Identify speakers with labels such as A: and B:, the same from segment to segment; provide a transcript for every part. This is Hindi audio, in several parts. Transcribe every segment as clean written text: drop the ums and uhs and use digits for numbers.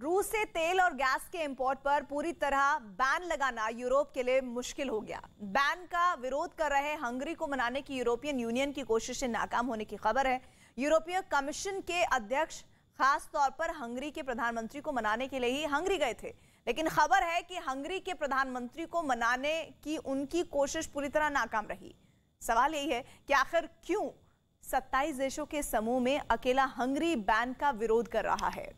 A: रूस से तेल और गैस के इंपोर्ट पर पूरी तरह बैन लगाना यूरोप के लिए मुश्किल हो गया। बैन का विरोध कर रहे हंगरी को मनाने की यूरोपियन यूनियन की कोशिशें नाकाम होने की खबर है। यूरोपीय कमीशन के अध्यक्ष खास तौर पर हंगरी के प्रधानमंत्री को मनाने के लिए ही हंगरी गए थे, लेकिन खबर है कि हंगरी के प्रधानमंत्री को मनाने की उनकी कोशिश पूरी तरह नाकाम रही। सवाल यही है कि आखिर क्यों 27 देशों के समूह में अकेला हंगरी बैन का विरोध कर रहा है।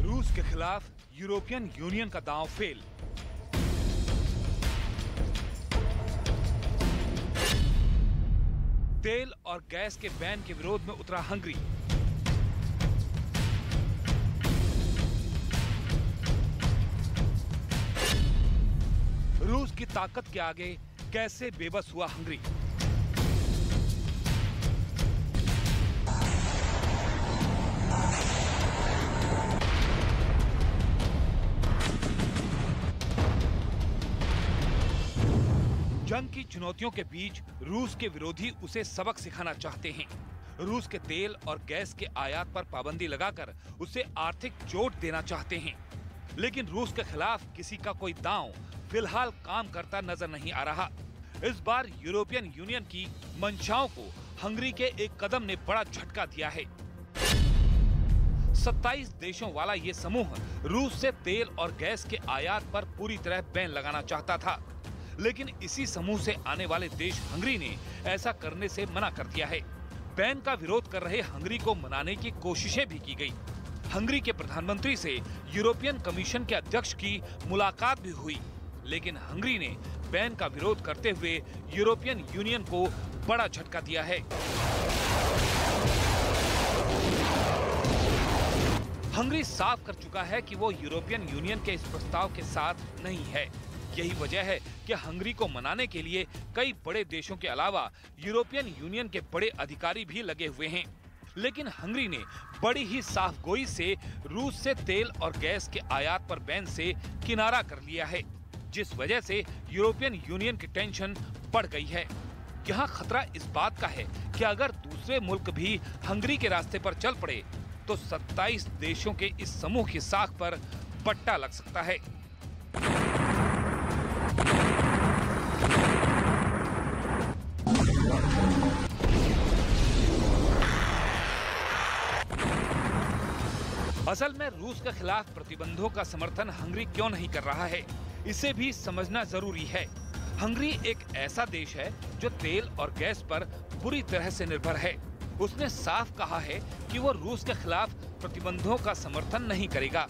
B: रूस के खिलाफ यूरोपियन यूनियन का दांव फेल। तेल और गैस के बैन के विरोध में उतरा हंगरी। रूस की ताकत के आगे कैसे बेबस हुआ हंगरी। जंग की चुनौतियों के बीच रूस के विरोधी उसे सबक सिखाना चाहते हैं। रूस के तेल और गैस के आयात पर पाबंदी लगाकर उसे आर्थिक चोट देना चाहते हैं, लेकिन रूस के खिलाफ किसी का कोई दांव फिलहाल काम करता नजर नहीं आ रहा। इस बार यूरोपियन यूनियन की मंशाओं को हंगरी के एक कदम ने बड़ा झटका दिया है। 27 देशों वाला ये समूह रूस से तेल और गैस के आयात पर पूरी तरह बैन लगाना चाहता था, लेकिन इसी समूह से आने वाले देश हंगरी ने ऐसा करने से मना कर दिया है। बैन का विरोध कर रहे हंगरी को मनाने की कोशिशें भी की गई। हंगरी के प्रधानमंत्री से यूरोपियन कमीशन के अध्यक्ष की मुलाकात भी हुई, लेकिन हंगरी ने बैन का विरोध करते हुए यूरोपियन यूनियन को बड़ा झटका दिया है। हंगरी साफ कर चुका है कि वो यूरोपियन यूनियन के इस प्रस्ताव के साथ नहीं है। यही वजह है कि हंगरी को मनाने के लिए कई बड़े देशों के अलावा यूरोपियन यूनियन के बड़े अधिकारी भी लगे हुए हैं, लेकिन हंगरी ने बड़ी ही साफगोई से रूस से तेल और गैस के आयात पर बैन से किनारा कर लिया है, जिस वजह से यूरोपियन यूनियन की टेंशन बढ़ गई है। यहाँ खतरा इस बात का है कि अगर दूसरे मुल्क भी हंगरी के रास्ते पर चल पड़े तो 27 देशों के इस समूह की साख पर पट्टा लग सकता है। असल में रूस के खिलाफ प्रतिबंधों का समर्थन हंगरी क्यों नहीं कर रहा है, इसे भी समझना जरूरी है। हंगरी एक ऐसा देश है जो तेल और गैस पर बुरी तरह से निर्भर है। उसने साफ कहा है कि वो रूस के खिलाफ प्रतिबंधों का समर्थन नहीं करेगा।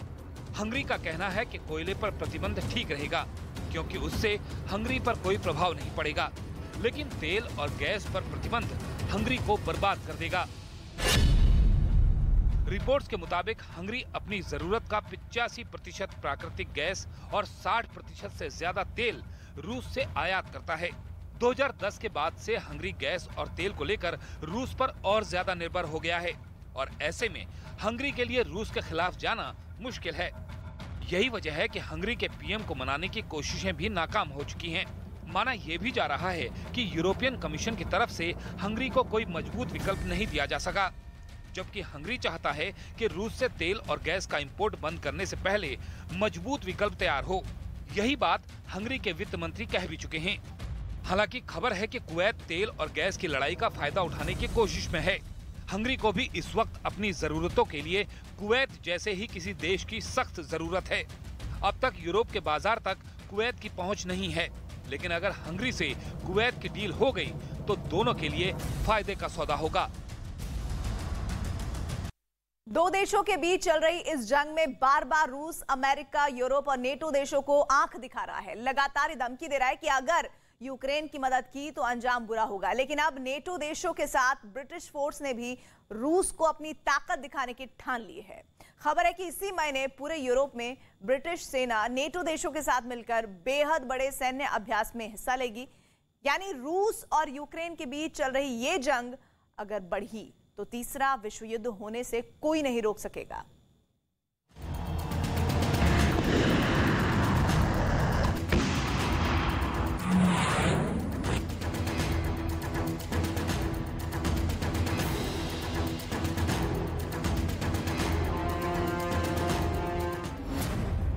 B: हंगरी का कहना है कि कोयले पर प्रतिबंध ठीक रहेगा, क्योंकि उससे हंगरी पर कोई प्रभाव नहीं पड़ेगा, लेकिन तेल और गैस पर प्रतिबंध हंगरी को बर्बाद कर देगा। रिपोर्ट्स के मुताबिक हंगरी अपनी जरूरत का 85% प्राकृतिक गैस और 60% से ज्यादा तेल रूस से आयात करता है। 2010 के बाद से हंगरी गैस और तेल को लेकर रूस पर और ज्यादा निर्भर हो गया है, और ऐसे में हंगरी के लिए रूस के खिलाफ जाना मुश्किल है। यही वजह है कि हंगरी के पीएम को मनाने की कोशिशें भी नाकाम हो चुकी हैं। माना यह भी जा रहा है कि यूरोपियन कमीशन की तरफ से हंगरी को कोई मजबूत विकल्प नहीं दिया जा सका, जबकि हंगरी चाहता है कि रूस से तेल और गैस का इंपोर्ट बंद करने से पहले मजबूत विकल्प तैयार हो। यही बात हंगरी के वित्त मंत्री कह भी चुके हैं। हालांकि खबर है कि कुवैत तेल और गैस की लड़ाई का फायदा उठाने की कोशिश में है। हंगरी को भी इस वक्त अपनी जरूरतों के लिए कुवैत जैसे ही किसी देश की सख्त जरूरत है। अब तक यूरोप के बाजार तक कुवैत की पहुंच नहीं है, लेकिन अगर हंगरी से कुवैत की डील हो गई तो दोनों के लिए फायदे का सौदा होगा।
A: दो देशों के बीच चल रही इस जंग में बार बार रूस, अमेरिका, यूरोप और नेटो देशों को आंख दिखा रहा है। लगातार धमकी दे रहा है कि अगर यूक्रेन की मदद की तो अंजाम बुरा होगा। लेकिन अब नेटो देशों के साथ ब्रिटिश फोर्स ने भी रूस को अपनी ताकत दिखाने की ठान ली है। खबर है कि इसी महीने पूरे यूरोप में ब्रिटिश सेना नेटो देशों के साथ मिलकर बेहद बड़े सैन्य अभ्यास में हिस्सा लेगी। यानी रूस और यूक्रेन के बीच चल रही ये जंग अगर बढ़ी तो तीसरा विश्व युद्ध होने से कोई नहीं रोक सकेगा।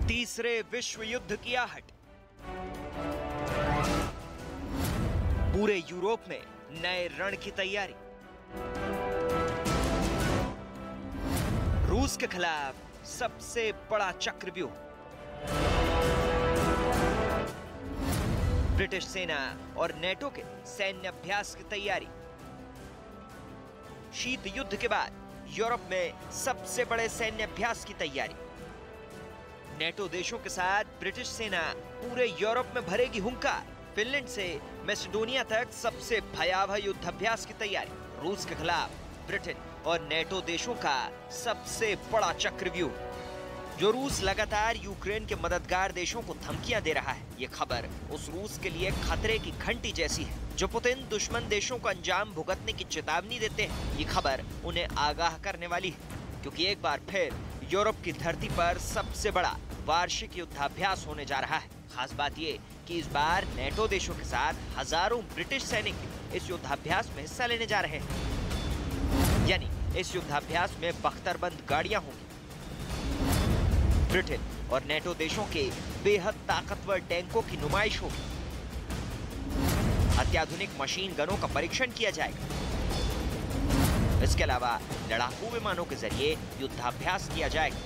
C: तीसरे विश्व युद्ध की आहट। पूरे यूरोप में नए रण की तैयारी। रूस के खिलाफ सबसे बड़ा चक्रव्यूह। ब्रिटिश सेना और नेटो के सैन्य अभ्यास की तैयारी। शीत युद्ध के बाद यूरोप में सबसे बड़े सैन्य अभ्यास की तैयारी। नेटो देशों के साथ ब्रिटिश सेना पूरे यूरोप में भरेगी हुंकार। फिनलैंड से मैसेडोनिया तक सबसे भयावह युद्धाभ्यास की तैयारी। रूस के खिलाफ ब्रिटेन और नेटो देशों का सबसे बड़ा चक्रव्यूह। जो रूस लगातार यूक्रेन के मददगार देशों को धमकियां दे रहा है, ये खबर उस रूस के लिए खतरे की घंटी जैसी है जो पुतिन दुश्मन देशों को अंजाम भुगतने की चेतावनी देते हैं। ये खबर उन्हें आगाह करने वाली है, क्योंकि एक बार फिर यूरोप की धरती पर सबसे बड़ा वार्षिक युद्धाभ्यास होने जा रहा है। खास बात ये कि इस बार नेटो देशों के साथ हजारों ब्रिटिश सैनिक इस युद्धाभ्यास में हिस्सा लेने जा रहे हैं। यानी इस युद्धाभ्यास में बख्तरबंद गाड़ियां होंगी। ब्रिटेन और नेटो देशों के बेहद ताकतवर टैंकों की नुमाइश होगी। अत्याधुनिक मशीन गनों का परीक्षण किया जाएगा। इसके अलावा लड़ाकू विमानों के जरिए युद्धाभ्यास किया जाएगा।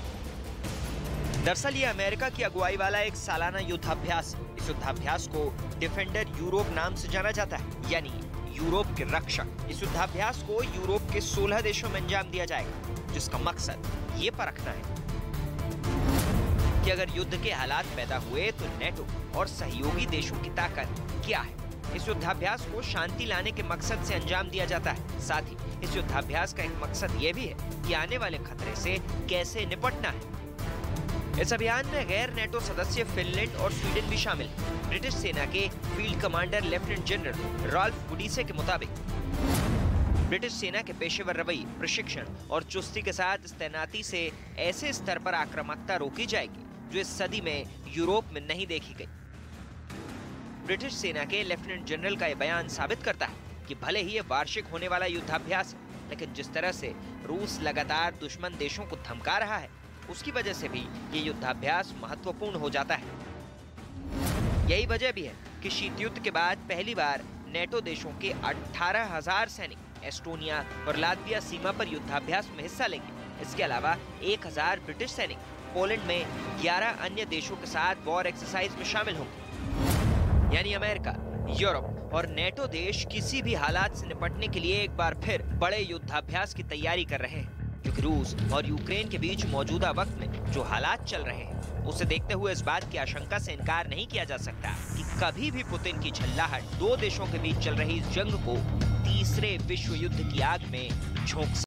C: दरअसल ये अमेरिका की अगुवाई वाला एक सालाना युद्धाभ्यास है। इस युद्धाभ्यास को डिफेंडर यूरोप नाम से जाना जाता है, यानी यूरोप के रक्षक। इस युद्धाभ्यास को यूरोप के 16 देशों में अंजाम दिया जाएगा, जिसका मकसद ये परखना है कि अगर युद्ध के हालात पैदा हुए तो नेटो और सहयोगी देशों की ताकत क्या है। इस युद्धाभ्यास को शांति लाने के मकसद से अंजाम दिया जाता है। साथ ही इस युद्धाभ्यास का एक मकसद ये भी है कि आने वाले खतरे से कैसे निपटना है। इस अभियान में गैर नेटो सदस्य फिनलैंड और स्वीडन भी शामिल हैं। ब्रिटिश सेना के field commander lieutenant general Ralph Wooddisse के मुताबिक ब्रिटिश सेना के पेशेवर रवैये, प्रशिक्षण और चुस्ती के साथ इस तैनाती से ऐसे स्तर पर आक्रामकता रोकी जाएगी जो इस सदी में यूरोप में नहीं देखी गई। ब्रिटिश सेना के लेफ्टिनेंट जनरल का यह बयान साबित करता है कि भले ही ये वार्षिक होने वाला युद्धाभ्यास है, लेकिन जिस तरह से रूस लगातार दुश्मन देशों को धमका रहा है, उसकी वजह से भी ये युद्धाभ्यास महत्वपूर्ण हो जाता है। यही वजह भी है कि शीत युद्ध के बाद पहली बार नेटो देशों के 18,000 सैनिक एस्टोनिया और लातविया सीमा पर युद्धाभ्यास में हिस्सा लेंगे। इसके अलावा 1,000 ब्रिटिश सैनिक पोलैंड में 11 अन्य देशों के साथ वॉर एक्सरसाइज में शामिल होंगे। यानी अमेरिका, यूरोप और नेटो देश किसी भी हालात से निपटने के लिए एक बार फिर बड़े युद्धाभ्यास की तैयारी कर रहे हैं, क्योंकि रूस और यूक्रेन के बीच मौजूदा वक्त में जो हालात चल रहे हैं, उसे देखते हुए इस बात की आशंका से इनकार नहीं किया जा सकता कि कभी भी पुतिन की झल्लाहट दो देशों के बीच चल रही इस जंग को तीसरे विश्व युद्ध की आग में झोंक